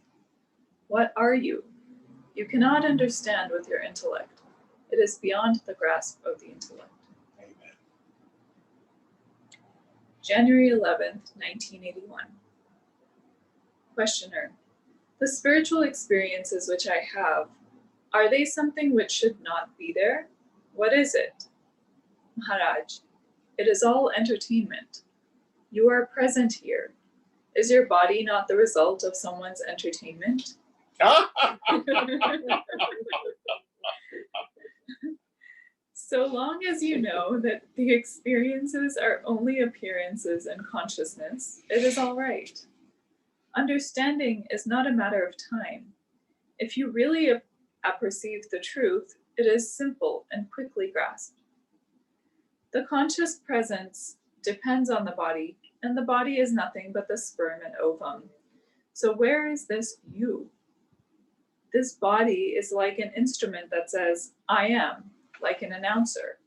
What are you? You cannot understand with your intellect. It is beyond the grasp of the intellect. Amen. January 11th, 1981. Questioner, the spiritual experiences which I have, are they something which should not be there? What is it? Maharaj, It is all entertainment. You are present here. Is your body not the result of someone's entertainment? So long as you know that the experiences are only appearances in consciousness, it is all right. Understanding is not a matter of time. If you really apperceive the truth, it is simple and quickly grasped. The conscious presence depends on the body, and the body is nothing but the sperm and ovum. So where is this you? This body is like an instrument that says, I am, like an announcer.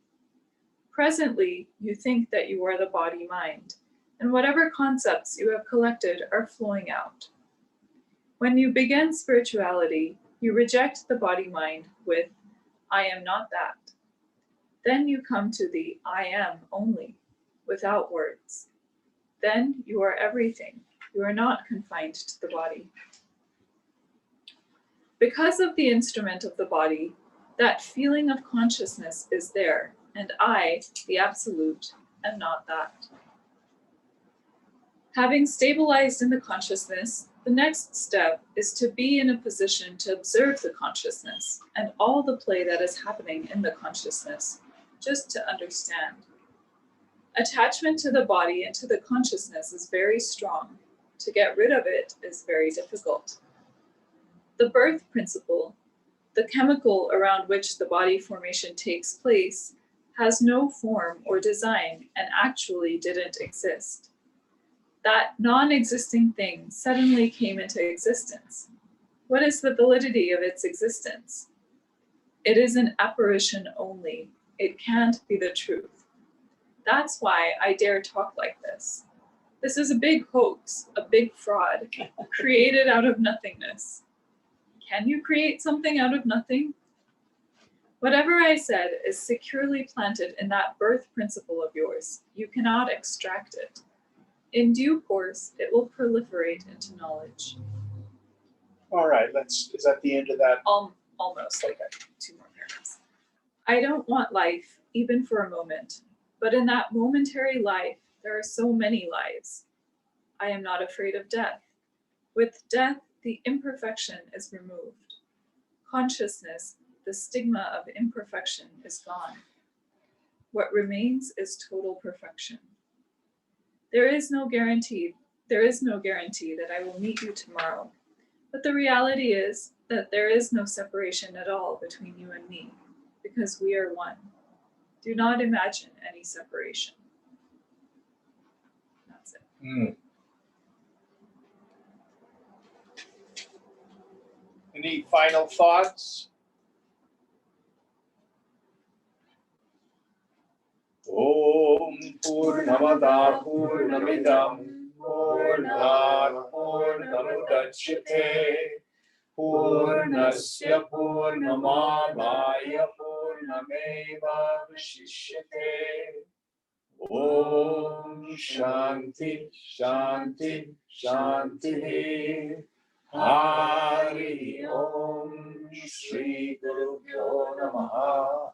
Presently, you think that you are the body-mind, and whatever concepts you have collected are flowing out. When you begin spirituality, you reject the body-mind with, I am not that. Then you come to the I am only, without words. Then you are everything. You are not confined to the body. Because of the instrument of the body, that feeling of consciousness is there, and I, the Absolute, am not that. Having stabilized in the consciousness, the next step is to be in a position to observe the consciousness and all the play that is happening in the consciousness, just to understand. Attachment to the body and to the consciousness is very strong. To get rid of it is very difficult. The birth principle, the chemical around which the body formation takes place, has no form or design and actually didn't exist. That non-existing thing suddenly came into existence. What is the validity of its existence? It is an apparition only. It can't be the truth. That's why I dare talk like this. This is a big hoax, a big fraud, created out of nothingness. Can you create something out of nothing? Whatever I said is securely planted in that birth principle of yours. You cannot extract it. In due course, it will proliferate into knowledge. All right, is that the end of that? Almost, like 2 more paragraphs. I don't want life, even for a moment, but in that momentary life, there are so many lives. I am not afraid of death. With death, the imperfection is removed. Consciousness, the stigma of imperfection, is gone. What remains is total perfection. There is no guarantee that I will meet you tomorrow, but the reality is that there is no separation at all between you and me, because we are one. Do not imagine any separation. That's it. Any final thoughts? Om Purnamada Purnamidam Purnat Purnamudachyate Purnasya Purnamadaya Purnameva Vashishyate. Om Shanti Shanti Shanti. Hari Om Shri Guru Pyo Namaha.